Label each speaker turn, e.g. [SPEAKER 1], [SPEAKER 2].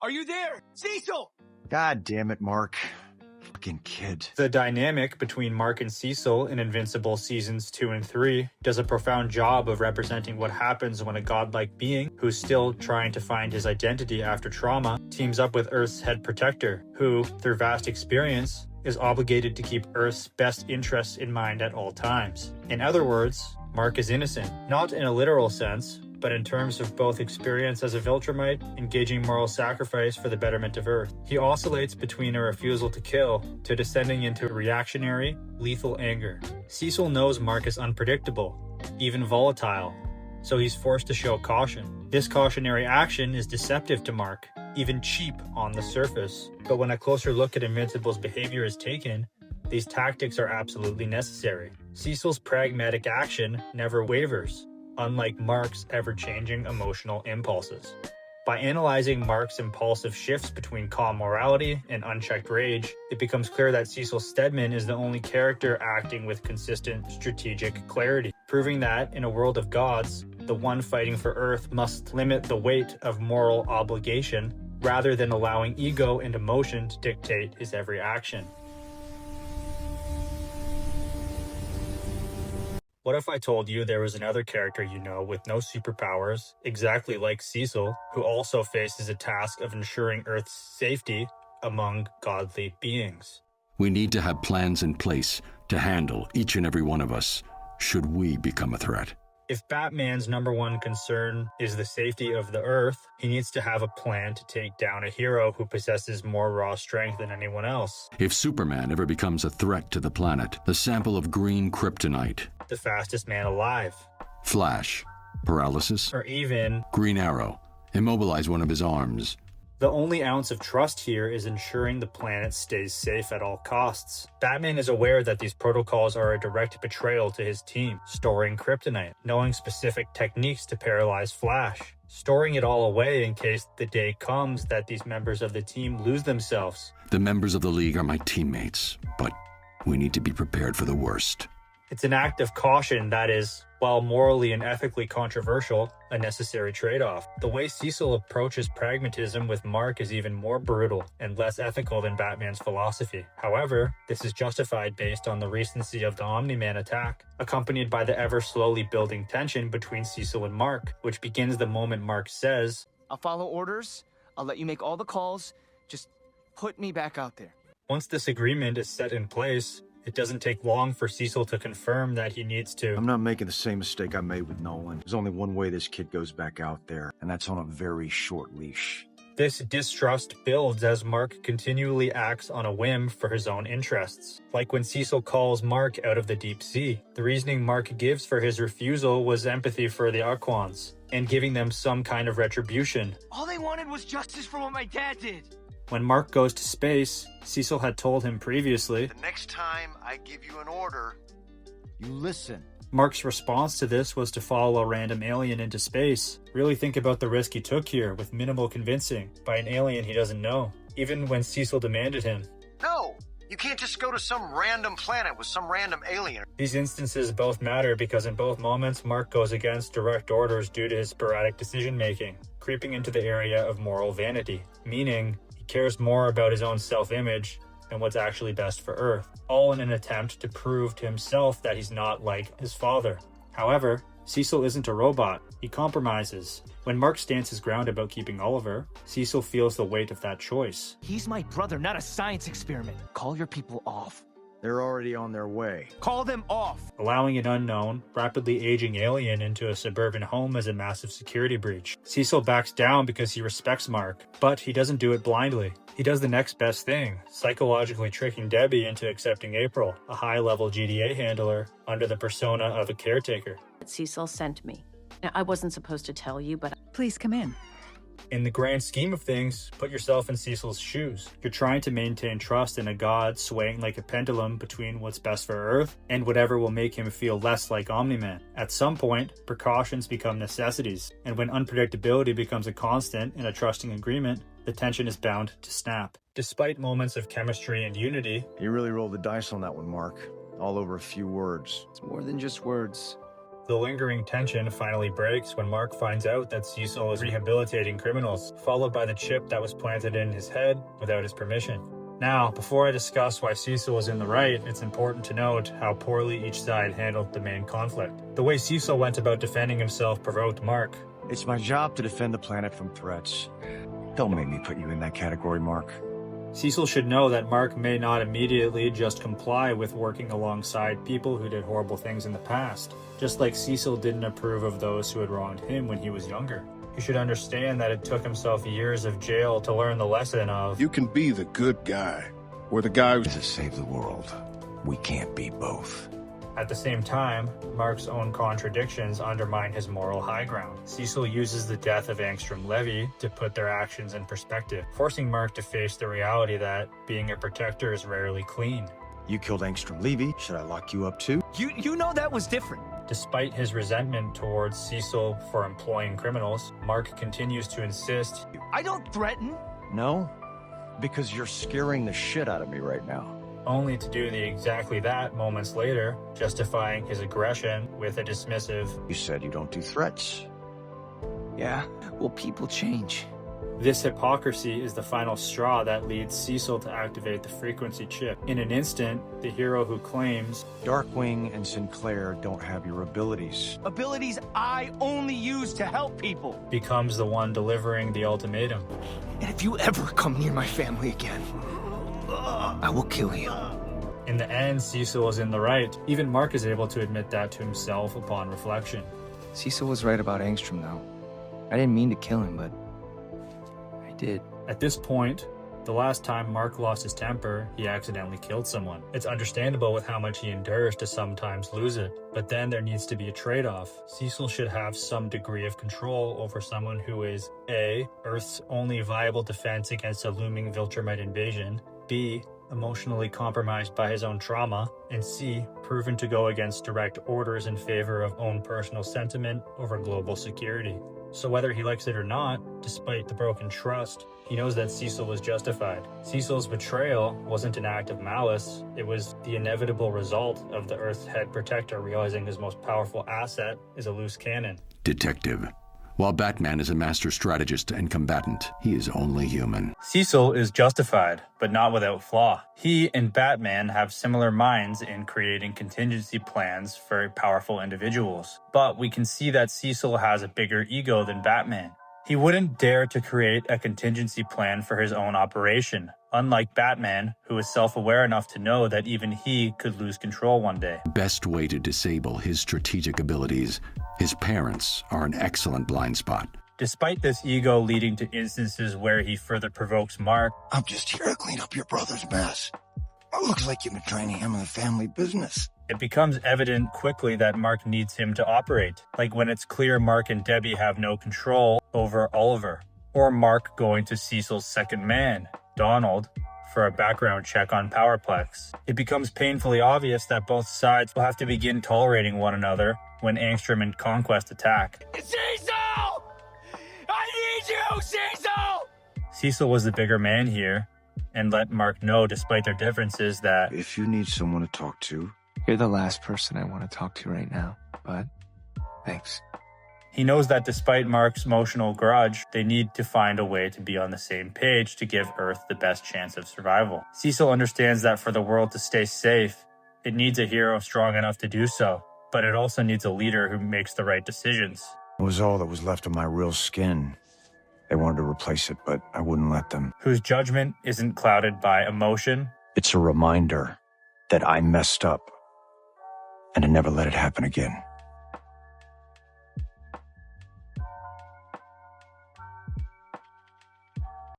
[SPEAKER 1] Are you there? Cecil!
[SPEAKER 2] God damn it, Mark. Fucking kid.
[SPEAKER 3] The dynamic between Mark and Cecil in Invincible Seasons 2 and 3 does a profound job of representing what happens when a godlike being, who's still trying to find his identity after trauma, teams up with Earth's head protector, who, through vast experience, is obligated to keep Earth's best interests in mind at all times. In other words, Mark is innocent, not in a literal sense, but in terms of both experience as a Viltrumite, engaging moral sacrifice for the betterment of Earth. He oscillates between a refusal to kill to descending into reactionary, lethal anger. Cecil knows Mark is unpredictable, even volatile, so he's forced to show caution. This cautionary action is deceptive to Mark, even cheap on the surface, but when a closer look at Invincible's behavior is taken, these tactics are absolutely necessary. Cecil's pragmatic action never wavers, unlike Mark's ever-changing emotional impulses. By analyzing Mark's impulsive shifts between calm morality and unchecked rage, it becomes clear that Cecil Stedman is the only character acting with consistent strategic clarity, proving that, in a world of gods, the one fighting for Earth must limit the weight of moral obligation rather than allowing ego and emotion to dictate his every action. What if I told you there was another character you know with no superpowers, exactly like Cecil, who also faces a task of ensuring Earth's safety among godly beings?
[SPEAKER 4] We need to have plans in place to handle each and every one of us, should we become a threat.
[SPEAKER 3] If Batman's #1 concern is the safety of the Earth, he needs to have a plan to take down a hero who possesses more raw strength than anyone else.
[SPEAKER 4] If Superman ever becomes a threat to the planet, the sample of green kryptonite,
[SPEAKER 3] The fastest man alive.
[SPEAKER 4] Flash, paralysis,
[SPEAKER 3] Or even,
[SPEAKER 4] Green Arrow, immobilize one of his arms.
[SPEAKER 3] the only ounce of trust here is ensuring the planet stays safe at all costs. Batman is aware that these protocols are a direct betrayal to his team, storing kryptonite, knowing specific techniques to paralyze Flash, storing it all away in case the day comes that these members of the team lose themselves.
[SPEAKER 4] The members of the League are my teammates, but we need to be prepared for the worst.
[SPEAKER 3] It's an act of caution that is, while morally and ethically controversial, a necessary trade-off. The way Cecil approaches pragmatism with Mark is even more brutal and less ethical than Batman's philosophy. However, this is justified based on the recency of the Omni-Man attack, accompanied by the ever-slowly building tension between Cecil and Mark, which begins the moment Mark says,
[SPEAKER 1] I'll follow orders. I'll let you make all the calls. Just put me back out there.
[SPEAKER 3] Once this agreement is set in place, it doesn't take long for Cecil to confirm that he needs to.
[SPEAKER 2] I'm not making the same mistake I made with Nolan. There's only one way this kid goes back out there, and that's on a very short leash.
[SPEAKER 3] This distrust builds as Mark continually acts on a whim for his own interests. Like when Cecil calls Mark out of the deep sea. The reasoning Mark gives for his refusal was empathy for the Aquans, and giving them some kind of retribution.
[SPEAKER 1] All they wanted was justice for what my dad did.
[SPEAKER 3] When Mark goes to space, Cecil had told him previously,
[SPEAKER 2] The next time I give you an order, you listen.
[SPEAKER 3] Mark's response to this was to follow a random alien into space. Really think about the risk he took here with minimal convincing by an alien he doesn't know, even when Cecil demanded him.
[SPEAKER 2] No, you can't just go to some random planet with some random alien.
[SPEAKER 3] These instances both matter because in both moments Mark goes against direct orders due to his sporadic decision-making, creeping into the area of moral vanity, meaning he cares more about his own self-image and what's actually best for Earth, all in an attempt to prove to himself that he's not like his father. However, Cecil isn't a robot. He compromises. When Mark stands his ground about keeping Oliver, Cecil feels the weight of that choice.
[SPEAKER 1] He's my brother, not a science experiment. Call your people off.
[SPEAKER 2] They're already on their way.
[SPEAKER 1] Call them off.
[SPEAKER 3] Allowing an unknown, rapidly aging alien into a suburban home is a massive security breach. Cecil backs down because he respects Mark, but he doesn't do it blindly. He does the next best thing, psychologically tricking Debbie into accepting April, a high-level GDA handler, under the persona of a caretaker.
[SPEAKER 5] Cecil sent me. Now, I wasn't supposed to tell you, but...
[SPEAKER 6] Please come in.
[SPEAKER 3] In the grand scheme of things, put yourself in Cecil's shoes. You're trying to maintain trust in a god swaying like a pendulum between what's best for Earth and whatever will make him feel less like Omni-Man. At some point, precautions become necessities, and when unpredictability becomes a constant in a trusting agreement, the tension is bound to snap. Despite moments of chemistry and unity,
[SPEAKER 2] You really rolled the dice on that one, Mark. All over a few words.
[SPEAKER 1] It's more than just words.
[SPEAKER 3] The lingering tension finally breaks when Mark finds out that Cecil is rehabilitating criminals, followed by the chip that was planted in his head without his permission. Now, before I discuss why Cecil was in the right, it's important to note how poorly each side handled the main conflict. The way Cecil went about defending himself provoked Mark.
[SPEAKER 2] It's my job to defend the planet from threats. Don't make me put you in that category, Mark.
[SPEAKER 3] Cecil should know that Mark may not immediately just comply with working alongside people who did horrible things in the past, just like Cecil didn't approve of those who had wronged him when he was younger. He should understand that it took himself years of jail to learn the lesson of,
[SPEAKER 6] you can be the good guy, or the guy who...
[SPEAKER 2] To save the world, we can't be both.
[SPEAKER 3] At the same time, Mark's own contradictions undermine his moral high ground. Cecil uses the death of Angstrom Levy to put their actions in perspective, forcing Mark to face the reality that being a protector is rarely clean.
[SPEAKER 2] You killed Angstrom Levy. Should I lock you up too?
[SPEAKER 1] You know that was different.
[SPEAKER 3] Despite his resentment towards Cecil for employing criminals, Mark continues to insist,
[SPEAKER 1] I don't threaten.
[SPEAKER 2] No, because you're scaring the shit out of me right now.
[SPEAKER 3] only to do exactly that moments later, justifying his aggression with a dismissive,
[SPEAKER 2] You said you don't do threats.
[SPEAKER 1] Yeah, well, people change.
[SPEAKER 3] This hypocrisy is the final straw that leads Cecil to activate the frequency chip. In an instant, the hero who claims,
[SPEAKER 2] Darkwing and Sinclair don't have your abilities.
[SPEAKER 1] Abilities I only use to help people.
[SPEAKER 3] becomes the one delivering the ultimatum.
[SPEAKER 1] And if you ever come near my family again, I will kill you.
[SPEAKER 3] In the end, Cecil is in the right. Even Mark is able to admit that to himself upon reflection.
[SPEAKER 1] Cecil was right about Angstrom, though. I didn't mean to kill him, but I did.
[SPEAKER 3] At this point, the last time Mark lost his temper, he accidentally killed someone. It's understandable with how much he endures to sometimes lose it, but then there needs to be a trade-off. Cecil should have some degree of control over someone who is A, Earth's only viable defense against a looming Viltrumite invasion, B, emotionally compromised by his own trauma, and C, proven to go against direct orders in favor of own personal sentiment over global security. So whether he likes it or not, despite the broken trust, he knows that Cecil was justified. Cecil's betrayal wasn't an act of malice, it was the inevitable result of the Earth's head protector realizing his most powerful asset is a loose cannon.
[SPEAKER 4] Detective. While Batman is a master strategist and combatant, he is only human.
[SPEAKER 3] Cecil is justified, but not without flaw. He and Batman have similar minds in creating contingency plans for powerful individuals, but we can see that Cecil has a bigger ego than Batman. He wouldn't dare to create a contingency plan for his own operation, unlike Batman, who is self-aware enough to know that even he could lose control one day.
[SPEAKER 4] Best way to disable his strategic abilities. His parents are an excellent blind spot.
[SPEAKER 3] Despite this ego leading to instances where he further provokes Mark,
[SPEAKER 2] I'm just here to clean up your brother's mess. It looks like you've been trying to handle the family business.
[SPEAKER 3] it becomes evident quickly that Mark needs him to operate, like when it's clear Mark and Debbie have no control over Oliver, or Mark going to Cecil's second man, Donald, for a background check on Powerplex. It becomes painfully obvious that both sides will have to begin tolerating one another when Angstrom and Conquest attack.
[SPEAKER 1] Cecil! I need you, Cecil!
[SPEAKER 3] Cecil was the bigger man here, and let Mark know, despite their differences, that
[SPEAKER 2] If you need someone to talk to,
[SPEAKER 1] You're the last person I want to talk to right now, but thanks.
[SPEAKER 3] he knows that despite Mark's emotional grudge, they need to find a way to be on the same page to give Earth the best chance of survival. Cecil understands that for the world to stay safe, it needs a hero strong enough to do so, but it also needs a leader who makes the right decisions.
[SPEAKER 2] it was all that was left of my real skin. They wanted to replace it, but I wouldn't let them.
[SPEAKER 3] Whose judgment isn't clouded by emotion,
[SPEAKER 2] It's a reminder that I messed up and to never let it happen again.